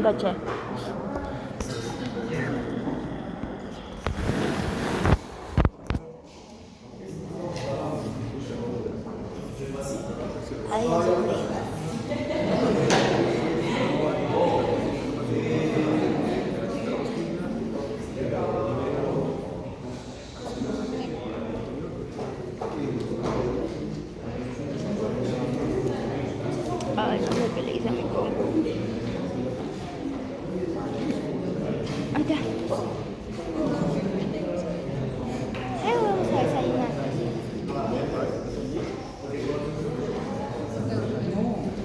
caché. Ahí es ay, no sé qué le hice a mi codo. Ahí está. Vamos a desayunar.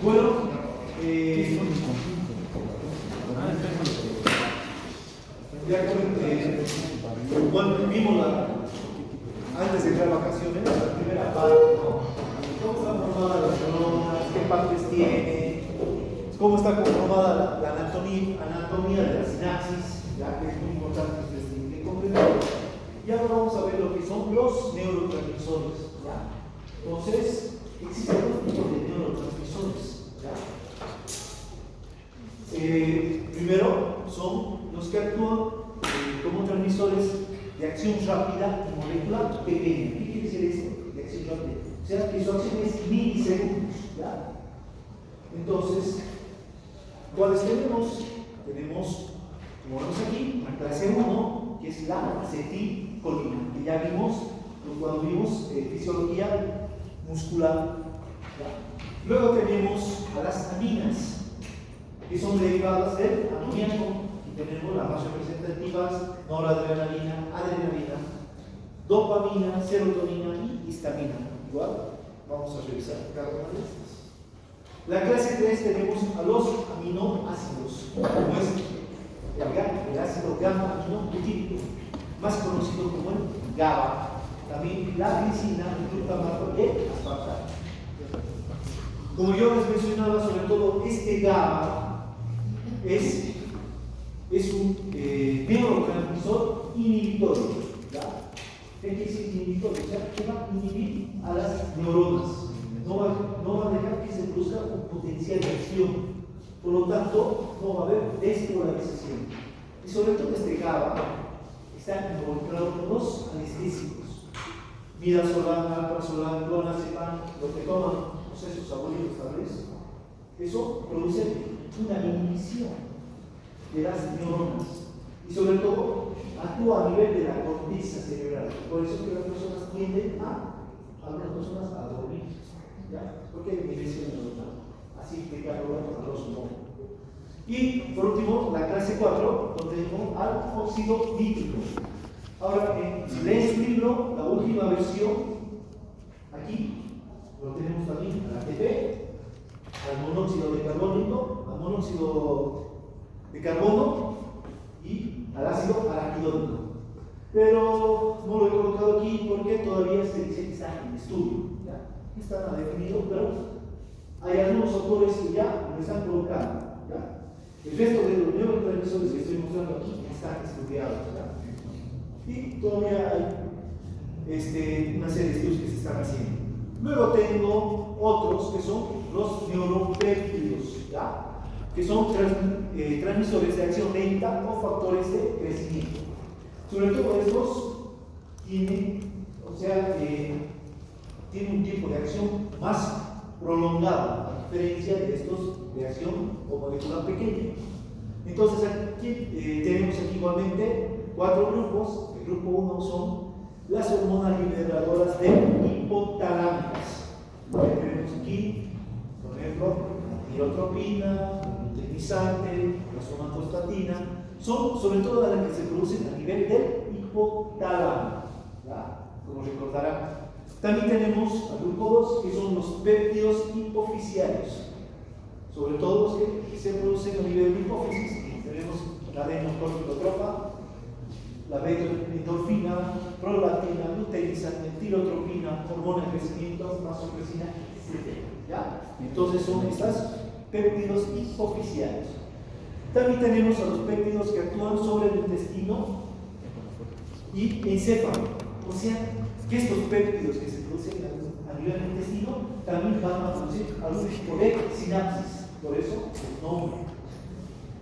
Bueno, bueno, vimos antes de entrar a vacaciones, la primera parte, ¿no? ¿Cómo está formada las neuronas? ¿Qué partes tiene? ¿Cómo está conformada la anatomía de la sinapsis? Ya que es muy importante que ustedes tienen que comprender. Y ahora vamos a ver lo que son los neurotransmisores. ¿Ya? Entonces, existen dos tipos de neurotransmisores. ¿Ya? Primero, son los que actúan como transmisores de acción rápida y molecular pequeña. ¿Qué quiere decir esto? De acción rápida. O sea, que su acción es milisegundos. ¿Ya? Entonces, ¿cuáles tenemos? Tenemos, como vemos aquí, la clase 1, que es la acetilcolina, que ya vimos cuando vimos fisiología muscular. ¿Ya? Luego tenemos a las aminas, que son derivadas del amoníaco, y tenemos las más representativas: noradrenalina, adrenalina, dopamina, serotonina y histamina. Igual, vamos a revisar cada una de estas. La clase 3 tenemos a los aminoácidos, como es el ácido gamma-aminobutírico, más conocido como el GABA, también la glicina, el glutamato y el aspartato. Como yo les mencionaba, sobre todo este GABA es un neurotransmisor inhibitorio. ¿Qué quiere decir inhibitorio? O sea, que va a inhibir a las neuronas. No va a dejar que se produzca un potencial de acción. Por lo tanto, no va a haber despolarización. Y sobre todo este GABA está involucrado con los anestésicos. Midazolam, alprazolam, clonazepam, lo que toman, no sé, sus abuelos tal vez. Eso produce una inhibición de las neuronas. Y sobre todo, actúa a nivel de la corteza cerebral. Por eso que las personas tienden algunas personas a dormir. ¿Ya? Porque hay inhibición neuronal. Así que cada uno a los modos. Y por último, la clase 4, donde tenemos al óxido nítrico. Ahora, si leen su libro, la última versión, aquí lo tenemos también al ATP, al monóxido de carbono y al ácido araquidónico. Pero no lo he colocado aquí porque todavía se dice que está en estudio. ¿Ya? Está definido, pero hay algunos autores que ya lo están colocando. ¿Ya? El resto de los neurotransmisores que estoy mostrando aquí ya están estudiados. ¿Ya? Y todavía hay una serie de estudios que se están haciendo. Luego tengo otros que son los neuropéptidos, ¿ya? Que son transmisores de acción lenta o factores de crecimiento. Sobre todo estos tienen un tiempo de acción más prolongado, a diferencia de estos de acción o molecular pequeña. Entonces aquí tenemos aquí igualmente 4 grupos. El grupo 1 son las hormonas liberadoras de hipotalámicas. Tenemos aquí, por ejemplo, la tirotropina, el glutamisante, la somatostatina. Son sobre todo las que se producen a nivel del hipotálamo, ¿ya? Como recordarán. También tenemos al grupo 2, que son los péptidos hipofisiarios, sobre todo los que se producen a nivel de hipófisis. Tenemos la adenocorticotropa, la beta-endorfina, prolactina, luteinizante, tirotropina, hormona de crecimiento, vasopresina, etc. ¿Ya? Entonces son estas péptidos hipofisiarios. También tenemos a los péptidos que actúan sobre el intestino y encéfalo. O sea, que estos péptidos que se producen a nivel del intestino también van a producir algún tipo de sinapsis. Por eso el nombre.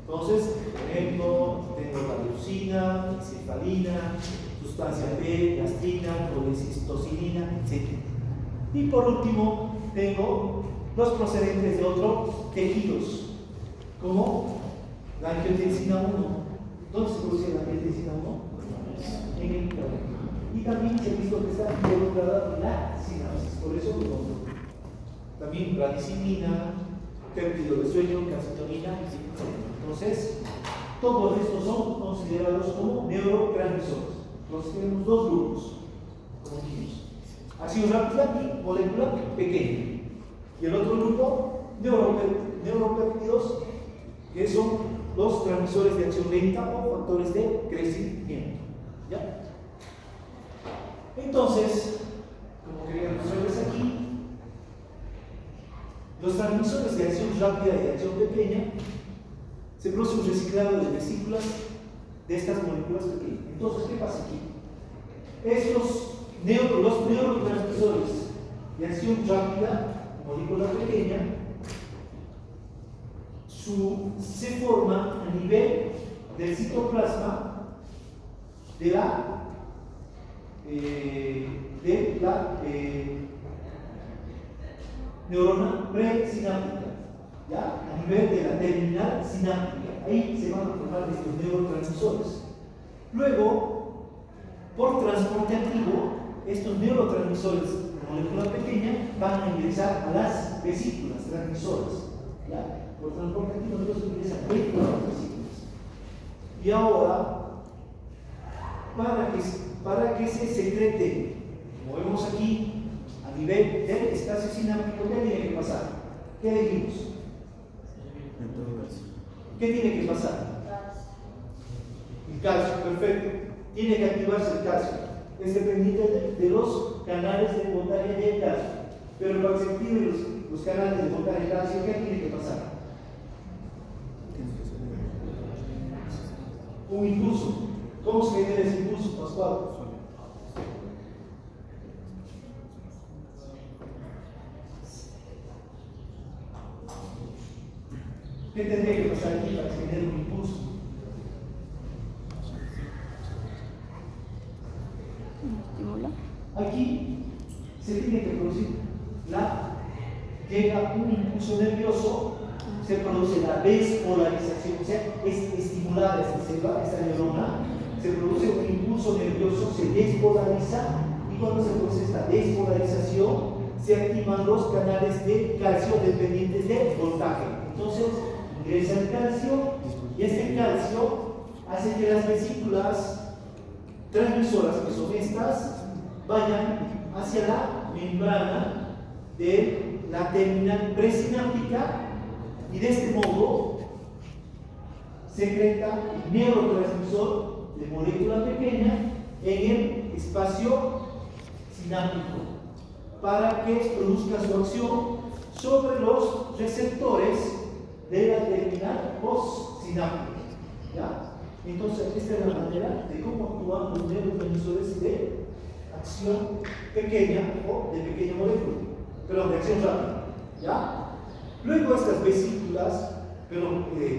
Entonces, por ejemplo, tengo la leucina, encefalina, sustancia B, gastrina, colecistocilina, etc. Y por último, tengo los procedentes de otros tejidos, como la angiotensina 1. ¿Dónde se produce la angiotensina 1? En el hígado. Y también se ha visto que está involucrada la sinapsis, por eso lo nombro. También bradicimina, péptido de sueño, calcitonina, etc. Entonces, todos estos son considerados como neurotransmisores. Entonces tenemos dos grupos, como dijimos. Acción rápida y molécula pequeña. Y el otro grupo, neuropéptidos, que son los transmisores de acción lenta o factores de crecimiento. ¿Ya? Entonces, como querían mostrarles aquí, los transmisores de acción rápida y de acción pequeña se produce un reciclado de vesículas de estas moléculas pequeñas. Entonces, ¿qué pasa aquí? Los neurotransmisores de acción rápida, molécula pequeña, se forman a nivel del citoplasma de la neurona presináptica, ¿ya? A nivel de la terminal sináptica. Ahí se van a formar estos neurotransmisores. Luego, por transporte activo, estos neurotransmisores de molécula pequeña van a ingresar a las vesículas transmisoras, ¿ya? Por transporte activo, entonces ingresan dentro de las vesículas. Y ahora, para que se secrete, como vemos aquí, a nivel del espacio sináptico, ¿qué tiene que pasar? ¿Qué dijimos? ¿Qué tiene que pasar? El calcio, perfecto. Tiene que activarse el calcio. Es dependiente de los canales de voltaje del calcio. Pero para que se activen los canales de voltaje del calcio, ¿qué tiene que pasar? Un impulso. ¿Cómo se genera ese impulso, Pascual? ¿Qué tendría que pasar aquí para que se genere un impulso? Estímulo. Aquí se tiene que producir llega un impulso nervioso, se produce la despolarización, o sea, es estimulada esta neurona, se produce un impulso nervioso, se despolariza, y cuando se produce esta despolarización, se activan los canales de calcio dependientes de voltaje. Entonces, ingresa el calcio, y este calcio hace que las vesículas transmisoras, que son estas, vayan hacia la membrana de la terminal presináptica, y de este modo secreta el neurotransmisor de molécula pequeña en el espacio sináptico para que produzca su acción sobre los receptores de la terminal postsináptica. ¿Ya? Entonces, esta es la manera de cómo actúan los neurotransmisores de acción pequeña o de pequeña molécula, pero de acción rápida. ¿Ya? Luego estas vesículas,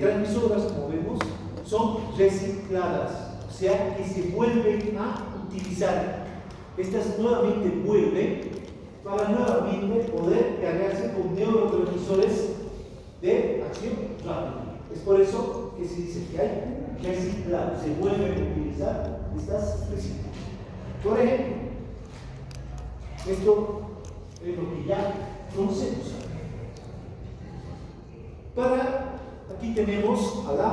transmisoras, como vemos, son recicladas, o sea que se vuelven a utilizar. Estas nuevamente vuelven para nuevamente poder cargarse con neurotransmisores de acción rápida. Es por eso que se dice que hay reciclado, se vuelven a utilizar estas vesículas. Por ejemplo, esto es lo que ya conocemos. Aquí tenemos a la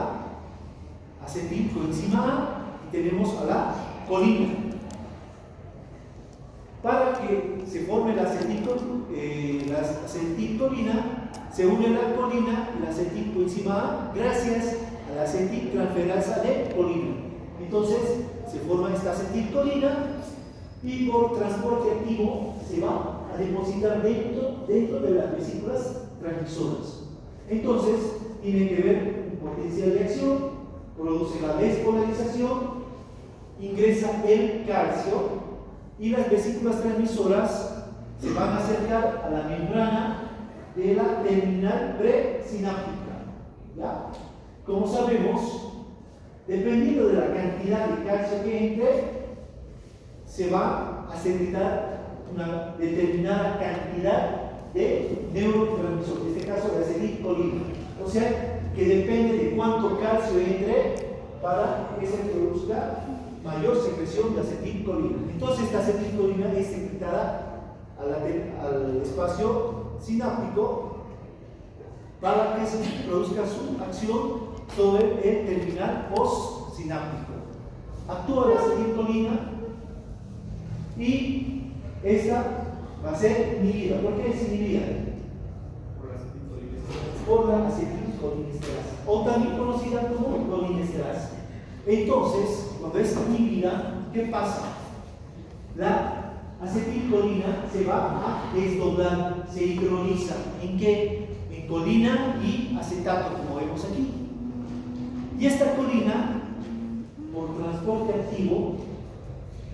acetilcoenzima A y tenemos a la colina. Para que se forme la acetilcolina, se une la colina y la acetilcoenzima A gracias a la acetiltransferasa de colina. Entonces se forma esta acetilcolina y por transporte activo se va a depositar dentro de las vesículas transmisoras. Entonces, tiene que ver un potencial de acción, produce la despolarización, ingresa el calcio y las vesículas transmisoras se van a acercar a la membrana de la terminal presináptica. ¿Ya? como sabemos, dependiendo de la cantidad de calcio que entre, se va a secretar una determinada cantidad de neurotransmisor, en este caso de acetilcolina. O sea, que depende de cuánto calcio entre para que se produzca mayor secreción de acetilcolina. Entonces, esta acetilcolina es secretada al espacio sináptico para que se produzca su acción sobre el terminal postsináptico. Actúa la acetilcolina y esta va a ser inhibida. ¿Por qué es inhibida? Por la acetilcolinesterasa, o también conocida como colinesterasa. Entonces, cuando es inhibida, ¿qué pasa? La acetilcolina se va a desdoblar, se hidroliza. ¿En qué? En colina y acetato, como vemos aquí. Y esta colina, por transporte activo,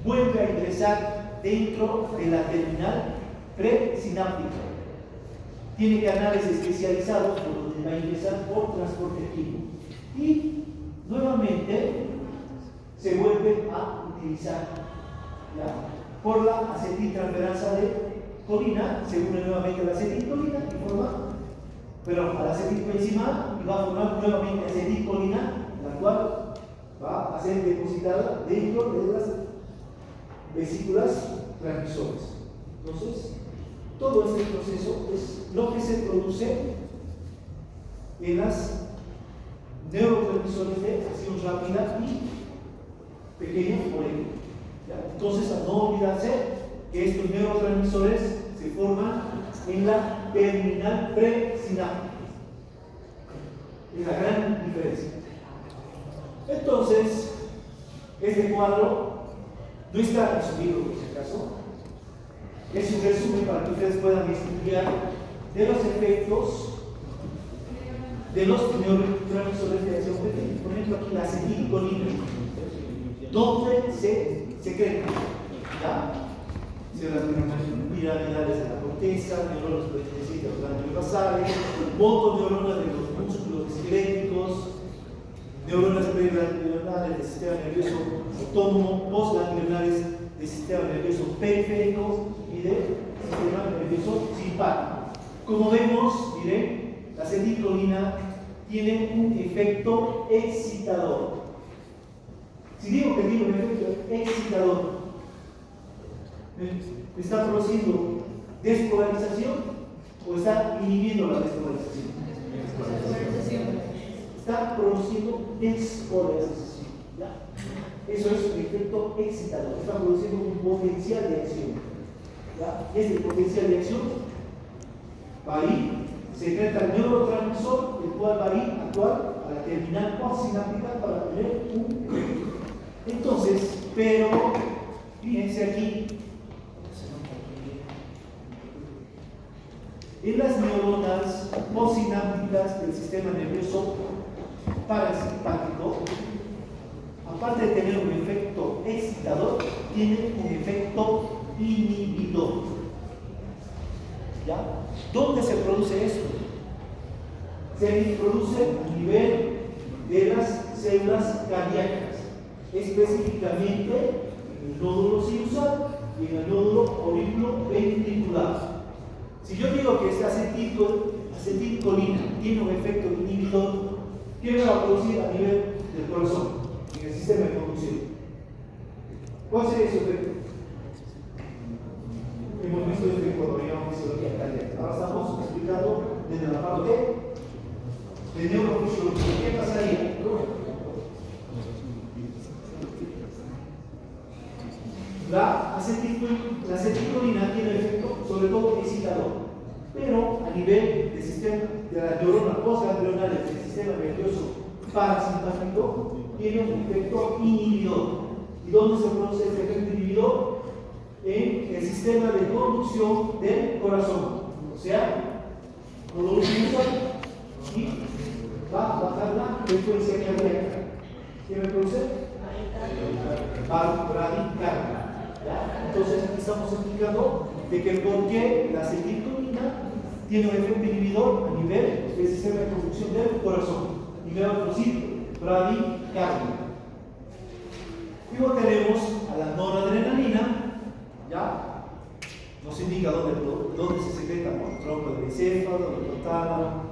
vuelve a ingresar dentro de la terminal presináptica. Tiene canales especializados por donde va a ingresar por transporte activo. Y nuevamente se vuelve a utilizar por la acetiltransferasa de colina, se une nuevamente la acetilcolina y forma, pero a la acetilcoenzima y va a formar nuevamente acetilcolina, la cual va a ser depositada dentro de las vesículas transmisoras. Entonces, todo este proceso es lo que se produce en las neurotransmisores de acción rápida y pequeña molécula. Entonces, a no olvidarse que estos neurotransmisores se forman en la terminal presináptica. Es la gran diferencia. Entonces, este cuadro no está resumido, por si acaso. Es un resumen para que ustedes puedan estudiar de los efectos de los neurotransmisores de acción pequeña. Por ejemplo, aquí la acetilcolina, donde se secreta, células piramidales de la corteza, neuronas pertenecientes a los ganglios basales, motoneuronas de los músculos esqueléticos, neuronas preganglionales del sistema nervioso autónomo, postganglionales del sistema nervioso periférico y del sistema nervioso simpático. Como vemos, miren, la acetilcolina tiene un efecto excitador. Si digo que tiene un efecto excitador, ¿está produciendo despolarización o está inhibiendo la despolarización? Está produciendo despolarización. ¿Ya? Eso es un efecto excitador. Está produciendo un potencial de acción. ¿Ya? Y este potencial de acción va a ir, secreta el neurotransmisor, el cual va a ir a actuar a la terminal postsináptica para tener un efecto. Entonces, pero fíjense aquí, en las neuronas postsinápticas del sistema nervioso parasimpático, aparte de tener un efecto excitador, tiene un efecto inhibidor. ¿Ya? ¿Dónde se produce esto? Se produce a nivel de las células cardíacas, específicamente en el nódulo sinusal y en el nódulo auriculoventricular. Si yo digo que esta acetilcolina tiene un efecto inhibidor, ¿qué me va a producir a nivel del corazón, en el sistema de conducción? ¿Cuál sería su efecto? Hemos visto esto cuando veíamos fisiología cardíaca. Ahora estamos explicando desde la parte de neurofisiología. ¿Qué pasaría? La acetilcolina tiene efecto sobre todo excitador, pero a nivel del sistema de las neuronas postganglionales del sistema nervioso parasimpático tiene un efecto inhibidor. ¿Y dónde se produce este efecto inhibidor? En el sistema de conducción del corazón, o sea, no lo utiliza y va a bajar la frecuencia cardíaca. ¿Qué me produce? Bradicardia. Entonces aquí estamos explicando de que por qué la acetilcolina tiene un efecto inhibidor a nivel del sistema de conducción del corazón. y me da otro sitio, bradicardia. Luego tenemos a la noradrenalina, ¿ya? Nos indica dónde se secreta, ¿no? Tronco del encéfalo, el hipotálamo,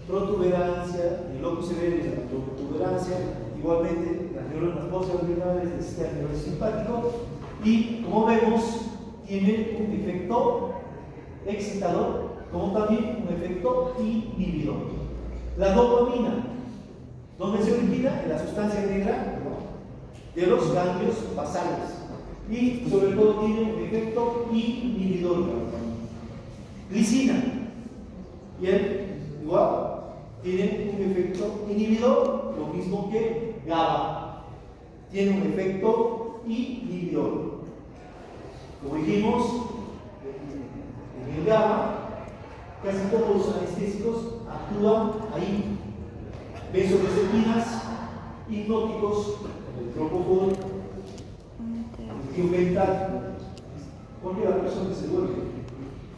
protuberancia, el locus cerebris de la protuberancia, igualmente las neuronas postganglionales del sistema nervioso simpático, y como vemos, tiene un efecto excitador, como también un efecto inhibidor. La dopamina, ¿dónde se origina? En la sustancia negra de los ganglios basales, y sobre todo tiene un efecto inhibidor. Glicina, bien, igual, tiene un efecto inhibidor, lo mismo que GABA, tiene un efecto inhibidor. Como dijimos, en el GABA, casi todos los anestésicos actúan ahí. Benzodiazepinas, hipnóticos, el propofol, el tiumbental. ¿Por qué la persona se duerme?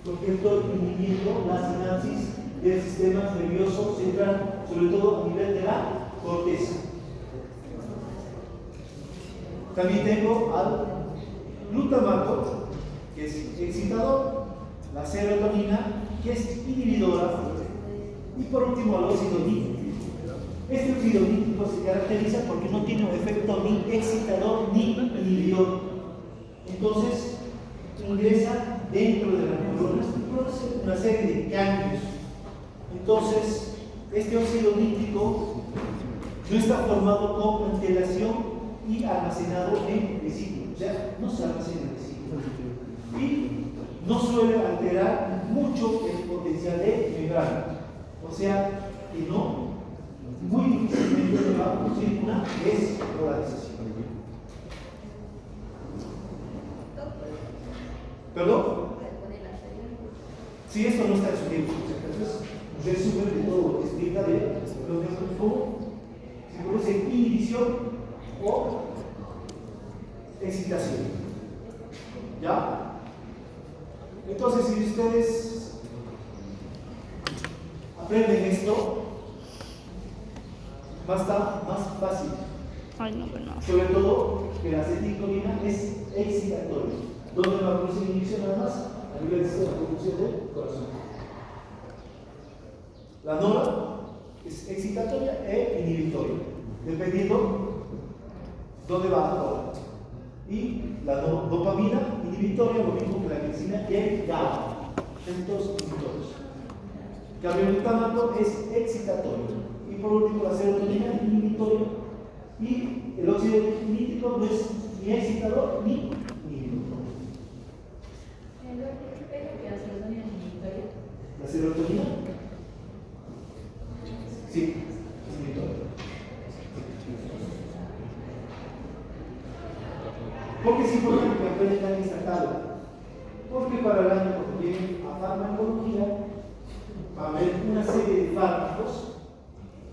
Porque estoy inhibiendo la sinapsis del sistema nervioso central, sobre todo a nivel de la corteza. También tengo al glutamato, que es excitador, la serotonina, que es inhibidora, y por último al óxido nítrico. Este óxido nítrico se caracteriza porque no tiene un efecto ni excitador ni inhibidor. Entonces ingresa dentro de las neuronas y produce una serie de cambios. Entonces, este óxido nítrico no está formado con antelación y almacenado en vesícula, o sea, no se almacena en vesícula. Y no suele alterar mucho el potencial de membrana, o sea, que no, muy difícilmente va a producir una despolarización. ¿Perdón? Si esto no está en su libro, entonces resumen de todo lo que explica de los neurones, cómo se produce inhibición o excitación. ¿Ya? Entonces, si ustedes aprenden esto, va a estar más fácil. Ay, no, pero no. Sobre todo que la acetilcolina es excitatoria. ¿Dónde va a producir inhibición además? A nivel de sistema de producción del corazón. La nora es excitatoria e inhibitoria, dependiendo dónde va a actuar. Y la dopamina inhibitoria, lo mismo que la glicina y el GABA, estos inhibitores. Cambio el glutamato es excitatorio. Y por último, la serotonina inhibitoria. Y el óxido nítrico no es ni excitador ni inhibidor. ¿La serotonina? Sí, es inhibitoria. ¿Por qué es importante que aprendan esta tabla? Porque para el año, cuando lleguen a farmacología, va a haber una serie de fármacos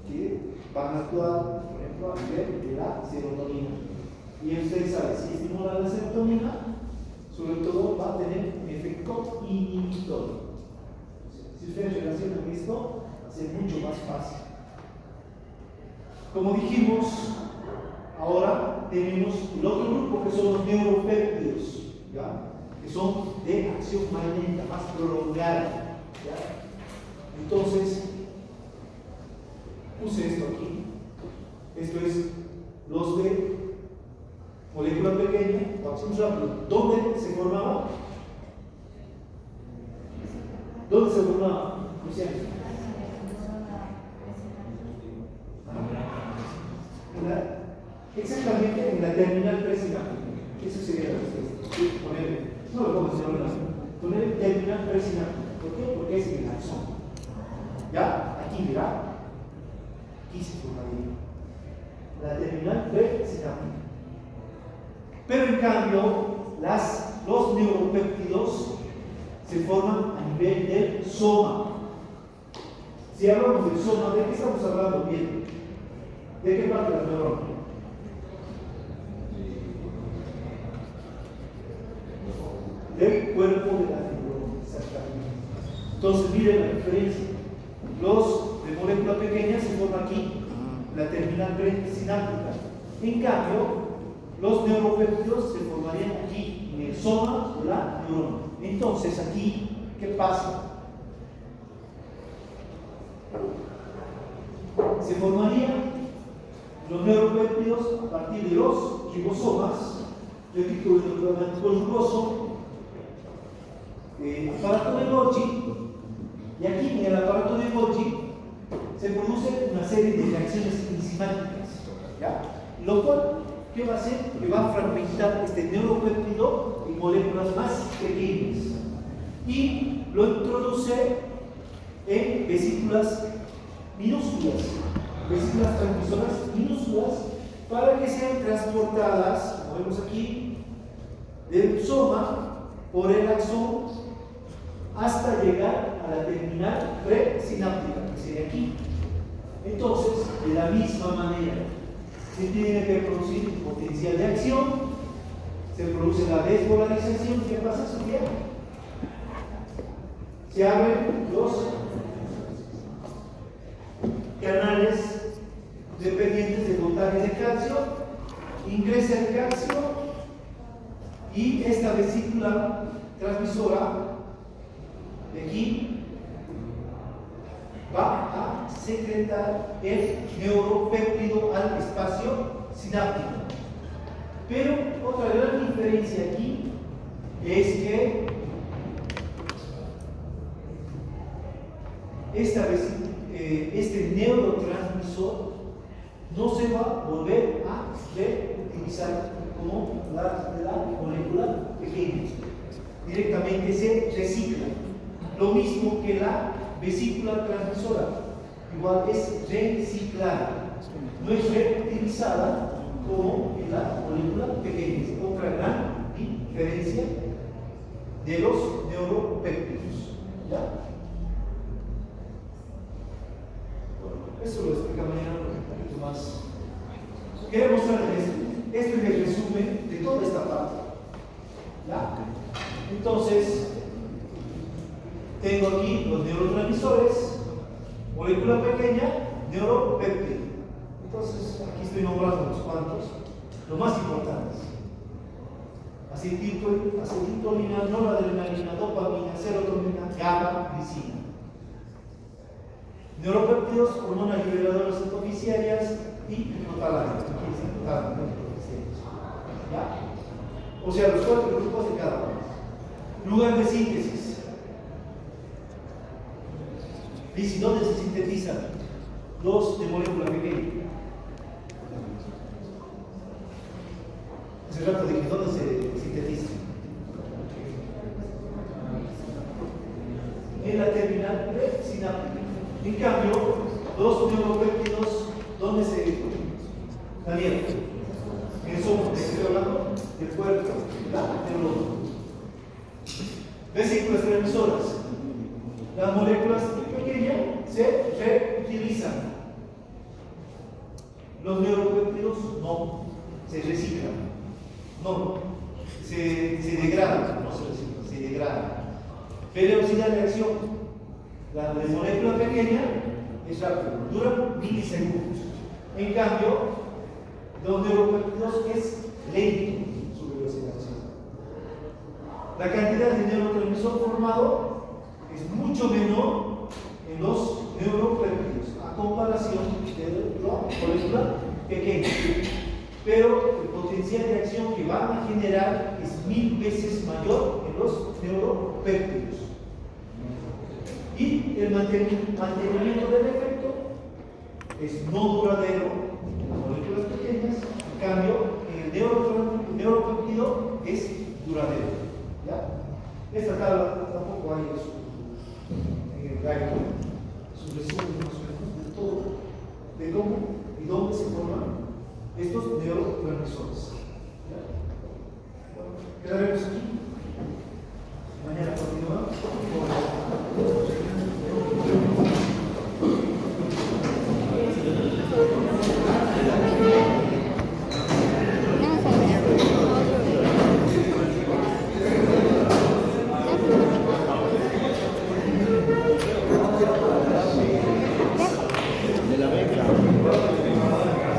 que van a actuar, por ejemplo, a nivel de la serotonina. Y ustedes saben, si estimula la serotonina, sobre todo va a tener un efecto inhibitorio. Si ustedes relacionan esto, va a ser mucho más fácil. Como dijimos, ahora tenemos el otro grupo que son los neuropéptidos, ¿ya? Que son de acción más lenta, más prolongada, ¿ya? Entonces, puse esto aquí. Esto es los de molécula pequeña. Vamos rápido. ¿Dónde se formaba? ¿Dónde se formaba? Exactamente en la terminal presináptica. Eso sería la respuesta. Sí, no lo pongo en la poner terminal presináptica. ¿Por qué? Porque es el axón. ¿Ya? Aquí, mira. Aquí se formaría la terminal presináptica. Pero en cambio, los neuropéptidos se forman a nivel del soma. Si hablamos del soma, ¿de qué estamos hablando bien? ¿De qué parte de la neurona? Del cuerpo de la neurona, exactamente. Entonces, miren la diferencia. Los de molécula pequeña se forman aquí, la terminal presináptica. En cambio, los neuropéptidos se formarían aquí, en el soma de la neurona. Entonces, aquí, ¿qué pasa? Se formarían los neuropéptidos a partir de los ribosomas, repito, el nucleomático rugoso, aparato de Golgi, y aquí en el aparato de Golgi se produce una serie de reacciones enzimáticas, ¿ya? Lo cual, ¿qué va a hacer? Que va a fragmentar este neuropéptido en moléculas más pequeñas y lo introduce en vesículas minúsculas, vesículas transmisoras minúsculas, para que sean transportadas, como vemos aquí, del soma por el axón hasta llegar a la terminal presináptica, que sería aquí. Entonces, de la misma manera, se tiene que producir potencial de acción, se produce la despolarización. ¿Qué pasa, Sofía? Se abren los canales dependientes del voltaje de calcio, ingresa el calcio y esta vesícula transmisora de aquí va a secretar el neuropéptido al espacio sináptico. Pero otra gran diferencia aquí es que este neurotransmisor no se va a volver a reutilizar como la molécula pequeña. Directamente se recicla. Lo mismo que la vesícula transmisora, igual es reciclada, no es reutilizada como en la molécula pequeña. Es otra gran diferencia de los neuropéptidos. ¿Ya? Eso lo explica mañana un poquito más. Quiero mostrarles esto. Este es el resumen de toda esta parte. ¿Ya? Entonces, tengo aquí los neurotransmisores, molécula pequeña, neuropéptido. Entonces, aquí estoy nombrando unos cuantos, los más importantes: acetilcolina, noradrenalina, dopamina, serotonina, GABA, glicina. Neuropéptidos, hormonas liberadoras autoficiarias y hipotálamo. ¿Ya? O sea, los 4 grupos de cada uno. Lugar de síntesis. Dice, ¿dónde se sintetizan los de molécula pequeña? Hace rato dije, ¿dónde se sintetizan? En la terminal presináptica. En cambio, los neuropéptidos, ¿dónde se también? En el soma, estoy hablando del cuerpo, la neurona. Vesículas transmisoras. Las moléculas pequeñas se reutilizan. Los neuropéptidos no, se reciclan. No, se degradan, no se reciclan, se degradan. Velocidad de acción. La de molécula pequeña es rápido, dura milisegundos. En cambio, los neuropéptidos es lento su velocidad de acción. La cantidad de neurotransmisor formado es mucho menor en los neuropéptidos a comparación de la molécula pequeña. Pero el potencial de acción que van a generar es 1000 veces mayor en los neuropéptidos. Y el mantenimiento del efecto es no duradero en las moléculas pequeñas, en cambio, el neuropéptido es duradero. ¿Ya? Esta tabla tampoco hay en el guide, es un resumen más o menos de todo, de cómo y dónde se forman estos neurotransmisores. ¿Ya? Bueno, quedaremos aquí.